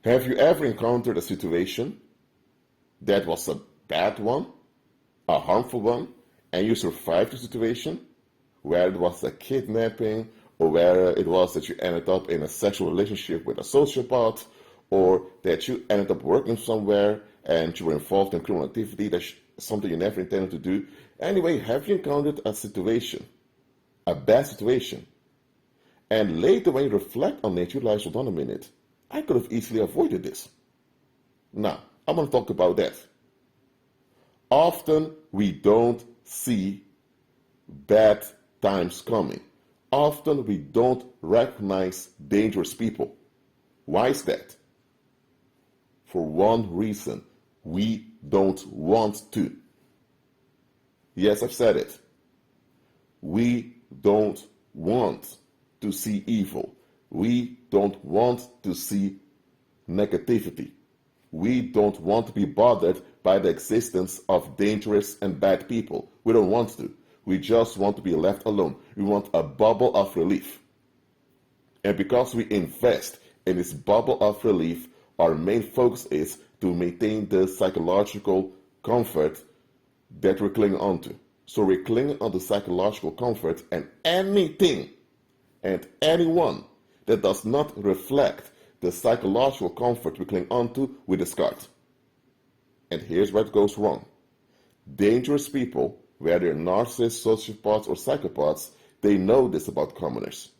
Have you ever encountered a situation that was a bad one, a harmful one, and you survived the situation? Where it was a kidnapping, or where it was that you ended up in a sexual relationship with a sociopath, or that you ended up working somewhere and you were involved in criminal activity, that's something you never intended to do. Anyway, have you encountered a situation, a bad situation, and later when you reflect on it, you realize, hold on a minute, I could have easily avoided this. Now, I'm going to talk about that. Often we don't see bad times coming. Often we don't recognize dangerous people. Why is that? For one reason, we don't want to. Yes, I've said it. We don't want to see evil. We don't want to see negativity. We don't want to be bothered by the existence of dangerous and bad people. We don't want to. We just want to be left alone. We want a bubble of relief. And because we invest in this bubble of relief, our main focus is to maintain the psychological comfort that we're clinging onto. So we're clinging onto psychological comfort, and anything and anyone that does not reflect the psychological comfort we cling onto, we discard. And here's where it goes wrong. Dangerous people, whether narcissists, sociopaths, or psychopaths, they know this about commoners.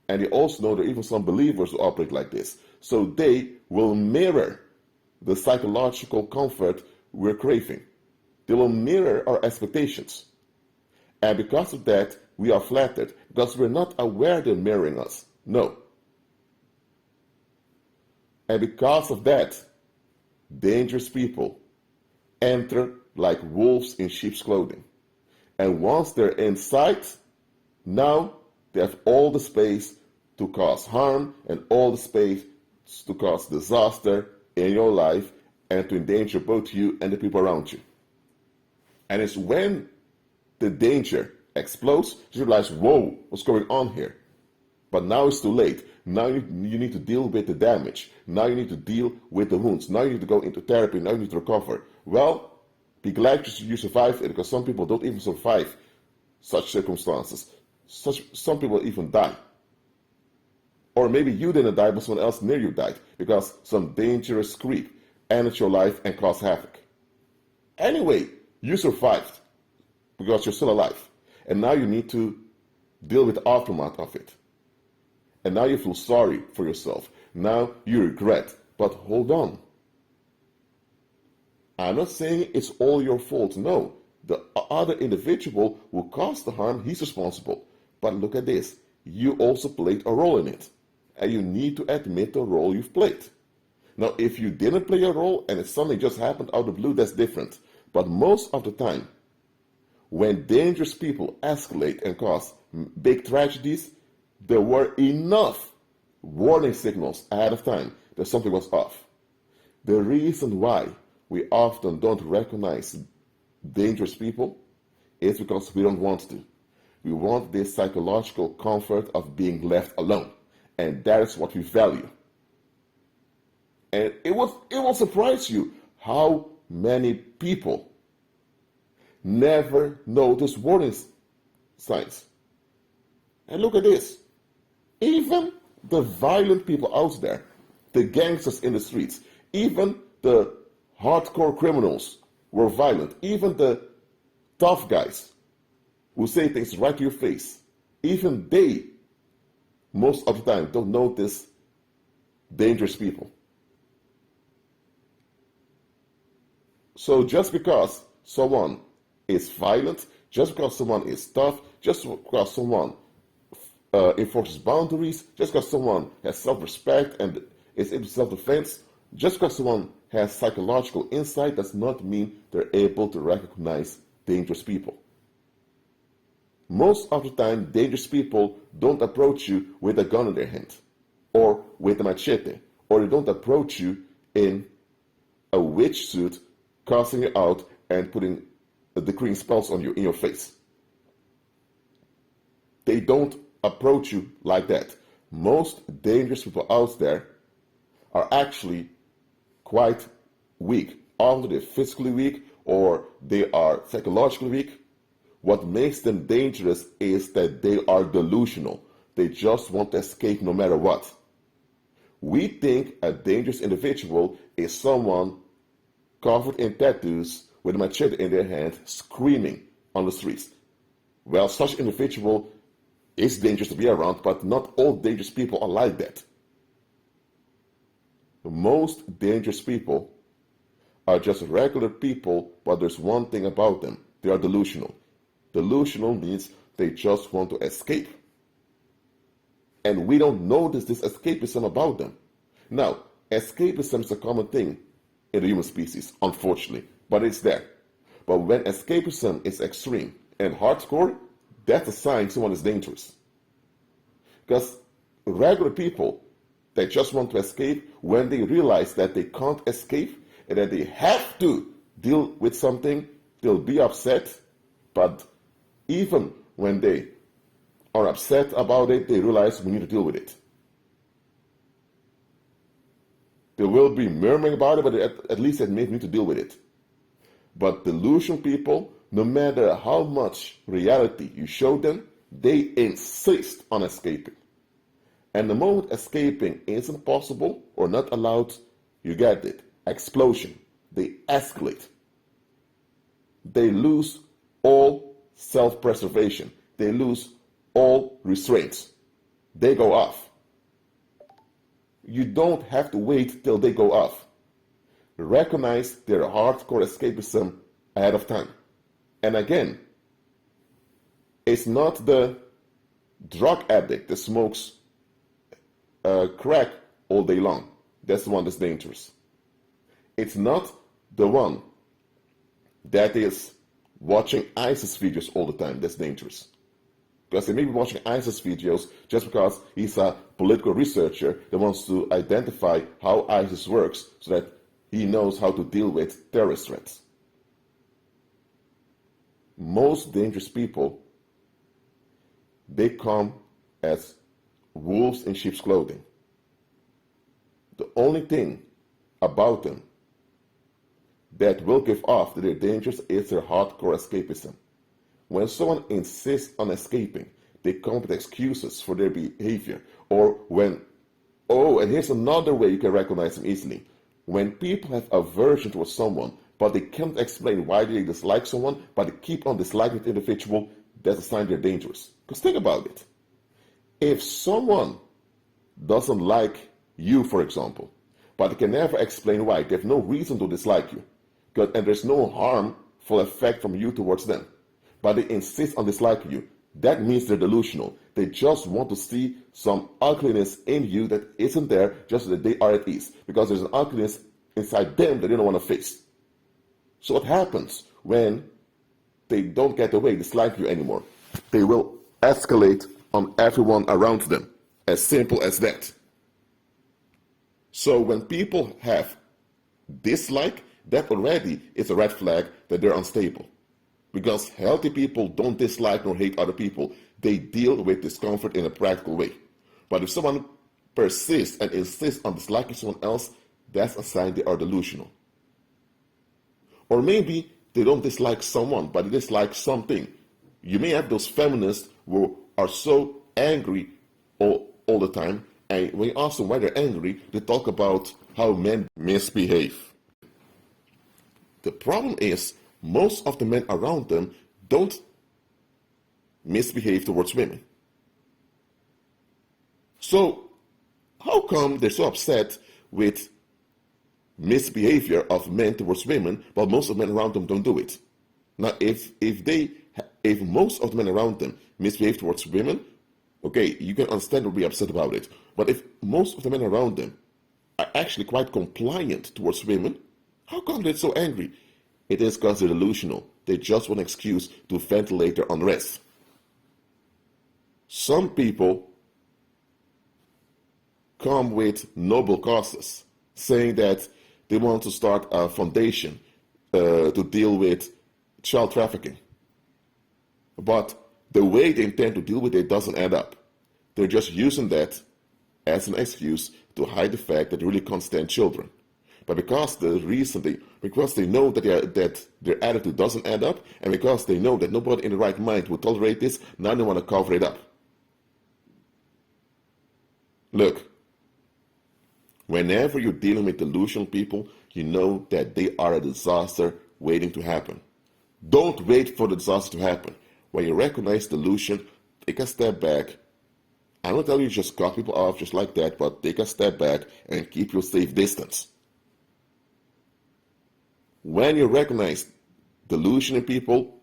And they also know there are even some believers who operate like this. So they will mirror the psychological comfort we're craving. They will mirror our expectations. And because of that, we are flattered, because we're not aware they're mirroring us. No. And because of that, dangerous people enter like wolves in sheep's clothing. And once they're inside, now they have all the space to cause harm and all the space to cause disaster in your life and to endanger both you and the people around you. And it's when the danger explodes, you realize, whoa, what's going on here? But now it's too late. Now you need to deal with the damage. Now you need to deal with the wounds. Now you need to go into therapy. Now you need to recover. Well, be glad you survived it, because some people don't even survive such circumstances. Some people even die. Or maybe you didn't die, but someone else near you died because some dangerous creep entered your life and caused havoc. Anyway, you survived because you're still alive. And now you need to deal with the aftermath of it. And now you feel sorry for yourself. Now you regret. But hold on. I'm not saying it's all your fault. No. The other individual who caused the harm, he's responsible. But look at this. You also played a role in it. And you need to admit the role you've played. Now, if you didn't play a role and if something just happened out of the blue, that's different. But most of the time, when dangerous people escalate and cause big tragedies, there were enough warning signals ahead of time that something was off. The reason why we often don't recognize dangerous people is because we don't want to. We want this psychological comfort of being left alone. And that is what we value. And it will surprise you how many people never notice warning signs. And look at this. Even the violent people out there, the gangsters in the streets, even the hardcore criminals who are violent, even the tough guys who say things right to your face, even they, most of the time, don't notice dangerous people. So just because someone is violent, just because someone is tough, just because someone enforces boundaries, just because someone has self-respect and is into self-defense, just because someone has psychological insight does not mean they're able to recognize dangerous people. Most of the time, dangerous people don't approach you with a gun in their hand, or with a machete, or they don't approach you in a witch suit, casting you out and putting decreeing spells on you in your face. They don't approach you like that. Most dangerous people out there are actually quite weak. Either they're physically weak or they are psychologically weak. What makes them dangerous is that they are delusional. They just want to escape no matter what. We think a dangerous individual is someone covered in tattoos with a machete in their hand, screaming on the streets. Well, such individual is dangerous to be around, but not all dangerous people are like that. The most dangerous people are just regular people, but there's one thing about them. They are delusional. Delusional means they just want to escape. And we don't notice this escapism about them. Now, escapism is a common thing in the human species, unfortunately, but it's there. But when escapism is extreme and hardcore, that's a sign someone is dangerous. Because regular people, they just want to escape, when they realize that they can't escape and that they have to deal with something, they'll be upset. But even when they are upset about it, they realize we need to deal with it. They will be murmuring about it, but at least admit we need to deal with it. But delusional people, no matter how much reality you show them, they insist on escaping. And the moment escaping isn't possible or not allowed, you get it. Explosion. They escalate. They lose all self-preservation. They lose all restraints. They go off. You don't have to wait till they go off. Recognize their hardcore escapism ahead of time. And again, it's not the drug addict that smokes crack all day long. That's the one that's dangerous. It's not the one that is watching ISIS videos all the time that's dangerous. Because they may be watching ISIS videos just because he's a political researcher that wants to identify how ISIS works so that he knows how to deal with terrorist threats. Most dangerous people, they come as wolves in sheep's clothing. The only thing about them that will give off that they're dangerous is their hardcore escapism. When someone insists on escaping, they come with excuses for their behavior. Or when, and here's another way you can recognize them easily. When people have aversion towards someone, but they can't explain why they dislike someone, but they keep on disliking the individual, that's a sign they're dangerous. Because think about it. If someone doesn't like you, for example, but they can never explain why, they have no reason to dislike you, and there's no harmful effect from you towards them, but they insist on disliking you, that means they're delusional. They just want to see some ugliness in you that isn't there, just so that they are at ease, because there's an ugliness inside them that they don't want to face. So what happens when they don't get the way, dislike you anymore? They will escalate on everyone around them. As simple as that. So when people have dislike, that already is a red flag that they're unstable. Because healthy people don't dislike nor hate other people. They deal with discomfort in a practical way. But if someone persists and insists on disliking someone else, that's a sign they are delusional. Or maybe they don't dislike someone, but they dislike something. You may have those feminists who are so angry all the time, and when you ask them why they're angry, they talk about how men misbehave. The problem is, most of the men around them don't misbehave towards women. So, how come they're so upset with misbehavior of men towards women, while most of the men around them don't do it? Now, if most of the men around them misbehave towards women, okay, you can understandably be upset about it. But if most of the men around them are actually quite compliant towards women, how come they're so angry? It is because they're delusional. They just want an excuse to ventilate their unrest. Some people come with noble causes, saying that they want to start a foundation to deal with child trafficking. But the way they intend to deal with it doesn't add up. They're just using that as an excuse to hide the fact that they really can't stand children. But because they know that their attitude doesn't add up, and because they know that nobody in the right mind will tolerate this, now they want to cover it up. Look, whenever you're dealing with delusional people, you know that they are a disaster waiting to happen. Don't wait for the disaster to happen. When you recognize delusion, take a step back. I'm not telling you just cut people off just like that, but take a step back and keep your safe distance. When you recognize delusion in people,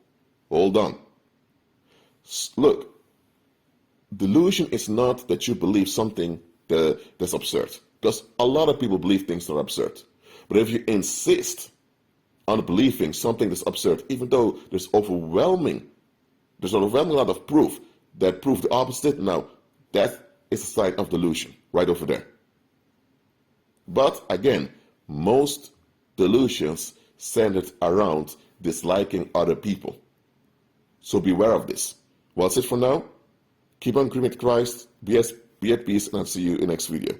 hold on. Look, delusion is not that you believe something that's absurd, because a lot of people believe things that are absurd. But if you insist on believing something that's absurd, even though there's overwhelming lot of proof that prove the opposite, now that is a sign of delusion right over there. But again, most delusions centered around disliking other people. So beware of this. Well, that's it for now. Keep on agreeing with Christ, be at peace, and I'll see you in the next video.